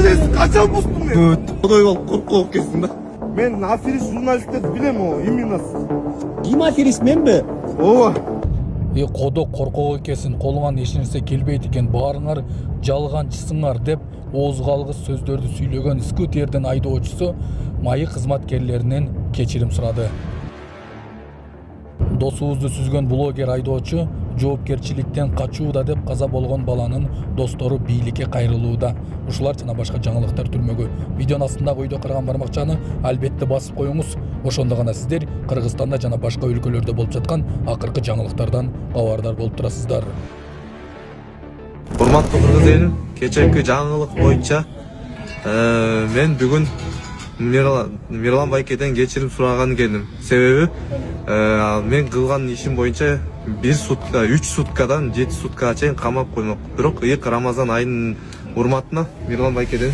эрежесин качан буздум мен? Кудай болуп коркуп экенсиң да. Мен аферист журналисттерди билем о, именно. Ким аферист, менби? Ооба. Кодо коркок экенсиң, колуңан эч нерсе келбейт экен, баарыңар жалганчысыңар деп оозго алгыс сөздөрдү сүйлөгөн скутердин айдоочусу майы кызматкерлеринен кечирим сурады. Досубузду сүзгөн блогер айдоочу жоопкерчиликтен качууда деп каза болгон баланын достору бийликке кайрылууда. Ушулар жана башка жаңылыктар түрмөгү. Видеонун астындагы үйдө кырган бармакчаны албетте басып коюңуз. Ошондо гана сиздер Кыргызстанда жана башка өлкөлөрдө болуп жаткан акыркы жаңылыктардан кабардар болуп турасыздар. Урматтуу кыргыз элим, кечээки жаңылык боюнча мен бүгүн Мирлан Байкеден кечирим сураган келдим. Себеби мен кылган ишим боюнча 1 сутка, 3 суткадан 7 суткага чейин камап коймок. Бирок ыйык Рамазан айынын урматына Мирлан Байкеден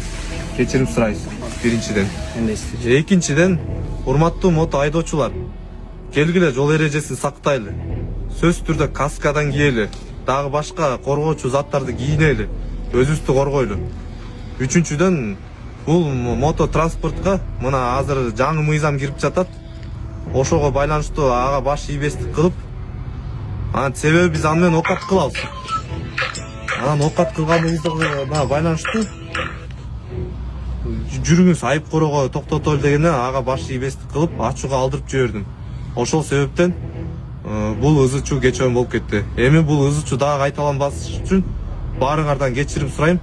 кечирим сурайбыз. Биринчиден. Экинчиден, урматтуу мото айдоочулар, келгиле жол эрежесин сактайлы. Сөз түрдө каскадан кийели, дагы башка коргоочу заттарды кийинели, өзүбүздү коргойлу. Үчүнчүдөн, бул мото транспортко мына азыр жаңы мыйзам кирип жатат. Ошого байланыштуу ага баш ийбестик кылып, себеби биз аны менен окат кылабыз. Анан окат кылганыбызга байланыштуу жүрүңүз айып корого токтотолу дегенде ага баш ийбестик кылып ачууга алдырып жибердим. Ошол себептен бул ызычуу кечөөн болуп кетти. Эми бул ызычуу дагы кайталанбас үчүн баарыңардан кечирим сурайм.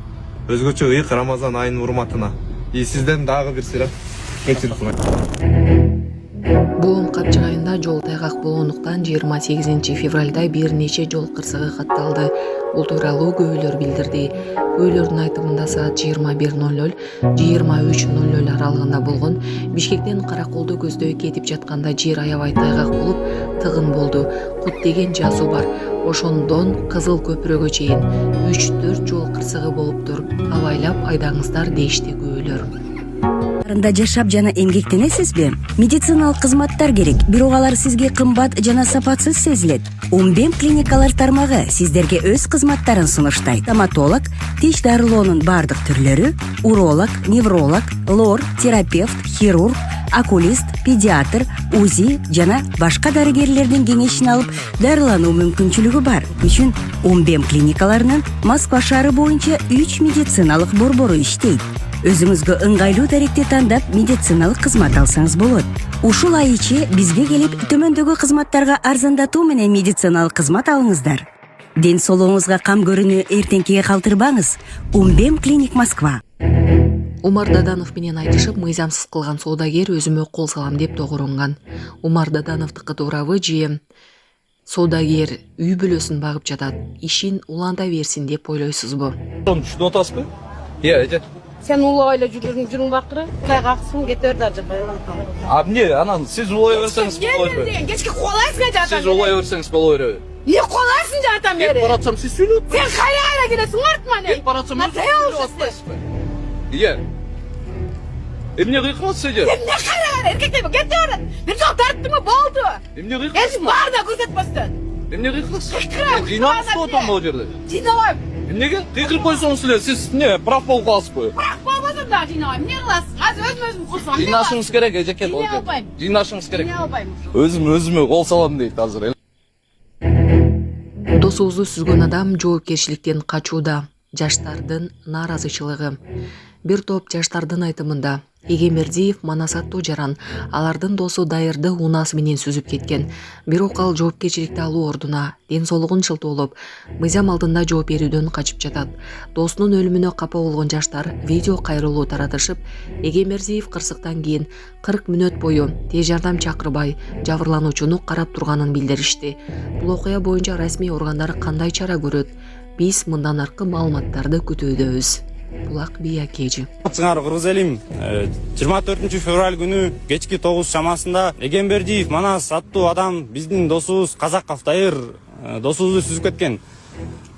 Өзгөчө ыйык Рамазан айынын урматына. Сизден дагы бир сыйра кечирим сурайм. Буун Капчык айында жол тайгак болгондуктан 28 февралда бир нече жол кырсыгы катталды. Бул тууралуу көбөлөр билдирди. Көбөлөрдүн айтымында саат 21:00 23:00 аралыгында болгон. Бишкектен Караколду көздөй кетип жатканда жер аябай тайгак болуп, тыгын болду. Кут деген жазуу бар. Ошондон Кызыл көпүрөгө чейин 3-4 жол кырсыгы болуптур. Абайлап айдаңыздар дешти көбөлөр. Жашап жана эмгектенесизби? Медициналык кызматтар керек, бирок алар сизге кымбат жана сапатсыз сезилет. Умбем клиникалар тармагы сиздерге өз кызматтарын сунуштайт. Стоматолог, тиш дарылоонун бардык түрлөрү, уролог, невролог, лор, терапевт, хирург, окулист, педиатр, УЗИ жана башка дарыгерлердин кеңешин алып дарылануу мүмкүнчүлүгү бар. Үчүн Умбем клиникаларынын Москва шаары боюнча 3 медициналык борбору иштейт. Өзүңүзгө ыңгайлуу даректи тандап медициналык кызмат алсаңыз болот. Ушул ай ичи бизге келип төмөндөгү кызматтарга арзандатуу менен медициналык кызмат алыңыздар. Ден соолугуңузга кам көрүүнү эртеңкиге калтырбаңыз. Умбем клиник Москва. Умар Даданов менен айтышып, мыйзамсыз кылган соодагер өзүмө кол салам деп тогурунган. Умар Дадановдуку туурабы же соодагер үй бүлөсүн багып жатат, ишин уланта берсин деп ойлойсузбу? Түшүнүп атасызбы? Иә, Sen ulayla жүрүң бакыры, тайгаксың, кете бер дажы. эмне, анан сиз улай берсеңиз боло берет. Кечке колайсың жатам. Сиз улай берсеңиз боло берет. Не колайсың жатам бери? Кетип баратсам сиз сүйлөп. Sen кайра келесиң артман. Кетип баратсам Иә. Эмне кыйкмат сиз? Эмне кайра эркектер кете бер. Бир жок тарттыңбы болду. Эмне кыйкмат? Эч бар да көрсөтпөстөн. Эмне кыйкмат? Кыйкырам. Жыйнаңыз отон бул жерде. Жыйнабайм. Эмнеге? Кыйкырып койсоңуз эле сиз эмне прав болуп каласызбы? Бирок болбосун да жыйнабайм. Эмне кыласың? Азыр өзүм курсам. Жыйнашыңыз керек, эжеке. Жыйнашыңыз керек. Өзүмө кол салам дейт азыр. Досубузду сүзгөн адам жоопкерчиликтен качууда. Жаштардын нааразычылыгы. Бир топ жаштардын айтымында Эгембердиев Манас аттуу жаран алардын досу Дайырды унаасы менен сүзүп кеткен. Бирок ал жоопкерчиликти алуу ордуна ден соолугун шылтоолоп, мыйзам алдында жооп берүүдөн качып жатат. Досунун өлүмүнө капа болгон жаштар видео кайрылуу таратышып, Эгембердиев кырсыктан кийин 40 мүнөт бою тез жардам чакырбай жабырлануучуну карап турганын билдиришти. Бул окуя боюнча расмий органдар кандай чара көрөт? Биз мындан аркы маалыматтарды күтүүдөбүз. Булак Биякежи. Сыңар кыргыз элим 24 февраль күнү кечки 9 чамасында Эгембердиев Манас аттуу адам биздин досубуз Казаков Дайыр досубузду сүзүп кеткен.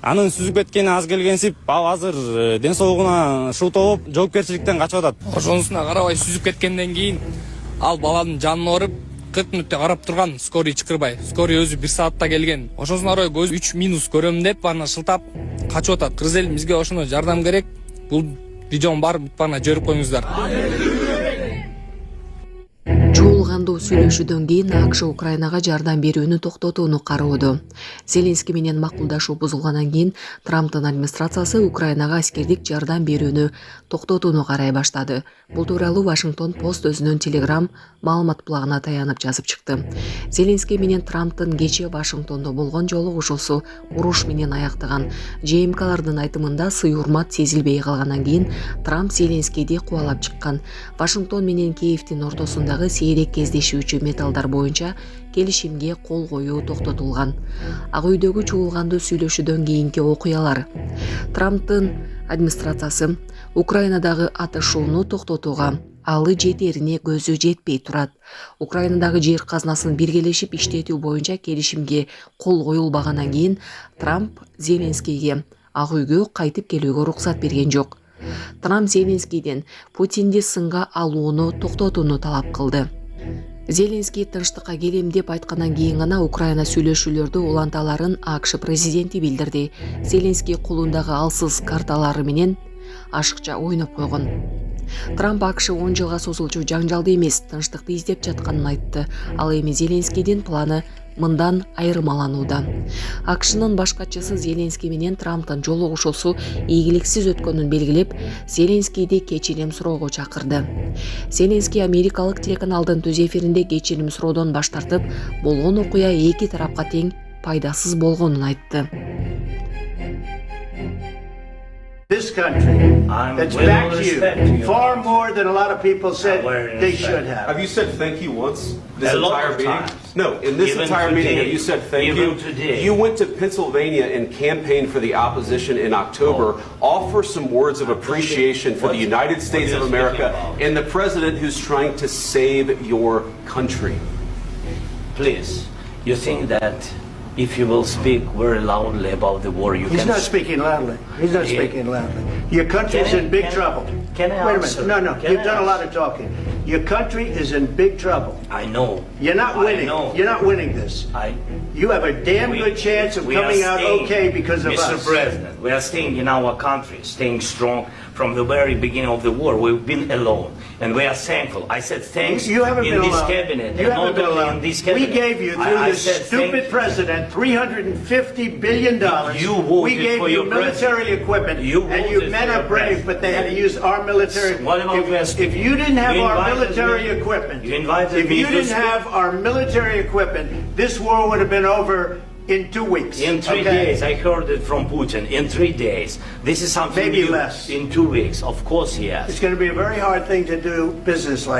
Анын сүзүп кеткени аз келгенсип, ал азыр ден соолугуна шылтоолоп жоопкерчиликтен качып атат. Ошонусуна карабай сүзүп кеткенден кийин ал баланын жанына барып 40 мүнөттө карап турган, скорый чакырбай. Скорый өзү 1 саатта келген. Ошонусуна карабай көз 3 минус көрөм деп аны шылтап качып атат. Кыргыз элим бизге ошоно жардам керек. Бул Видеонун баарын бутпарына жиберип коюңуздар. Чуулгандуу сүйлөшүүдөн кийин АКШ Украинага жардам берүүнү токтотууну кароодо. Зеленский менен макулдашуу бузулгандан кийин Трамптын администрациясы Украинага аскердик жардам берүүнү токтотууну карай баштады. Бул тууралуу Вашингтон Пост өзүнүн Telegram маалымат булагына таянып жазып чыкты. Зеленский менен Трамптын кечээ Вашингтондо болгон жолугушуусу уруш менен аяктаган. ЖМКлардын айтымында сый-урмат сезилбей калгандан кийин Трамп Зеленскийди кубалап чыккан. Вашингтон менен Киевдин ортосундагы сейрек кездешүүчү металлдар боюнча келишимге кол коюу токтотулган. Ак үйдөгү чуулгандуу сүйлөшүүдөн кийинки окуялар. Трамптын администрациясы Украинадагы атышууну токтотууга алы жетерине көзү жетпей турат. Украинадагы жер казынасын биргелешип иштетүү боюнча келишимге кол коюлбагандан кийин Трамп Зеленскийге ак үйгө кайтып келүүгө уруксат берген жок. Трамп Зеленскийден Путинди сынга алууну токтотууну талап кылды. Зеленский тынчтыкка келем деп айткандан кийин гана Украина сүйлөшүүлөрдү уланталарын АКШ президенти билдирди. Зеленский колундагы алсыз карталары менен ашыкча ойноп койгон. Трамп АКШ 10 жылга созулчу жаңжалды эмес, тынчтыкты издеп жатканын айтты. Ал эми Зеленскийдин планы мындан айырмаланууда. АКШнын баш катчысы Зеленский менен Трамптын жолугушуусу ийгиликсиз өткөнүн белгилеп, Зеленскийди кечирим суроого чакырды. Зеленский америкалык телеканалдын түз эфиринде кечирим суроодон баш тартып, болгон окуя эки тарапка тең пайдасыз болгонун айтты. This country that's backed you far more than a lot of people said they should have. Have you said thank you once this A lot entire of meeting? times. No, in this Even entire meeting, today. have you said thank Even you? today. You went to Pennsylvania and campaigned for the opposition in October. Offer some words of appreciation for the United States of America and the president who's trying to save your country. Please, you think that if you will speak very loudly about the war, you He's can... not speaking loudly. He's not Yeah. speaking loudly. Your country's in big trouble. Can I Wait a answer? minute. No, Can you've I done a lot answer? of talking. Your country is in big trouble. I know. You're not winning. I know. You're not winning this. You have a damn good chance of coming out okay because of Mr. us. President, we are staying in our country, staying strong from the very beginning of the war. We've been alone, and we are thankful. I said thanks You haven't in been this alone. cabinet, You and haven't not been only alone. in this We cabinet. gave you, through I this said stupid president, $350 billion. You voted we gave for you your military president. equipment, You and you voted men for are your brave, but they had to use our military. What about if you didn't have You our invited military me- equipment, you invited if me you to didn't speak- have our military equipment, this war would have been over in 2 weeks. In 3 okay? days, I heard it from Putin. In 3 days, this is something Maybe new. less. In 2 weeks, of course, he has. It's going to be a very hard thing to do business like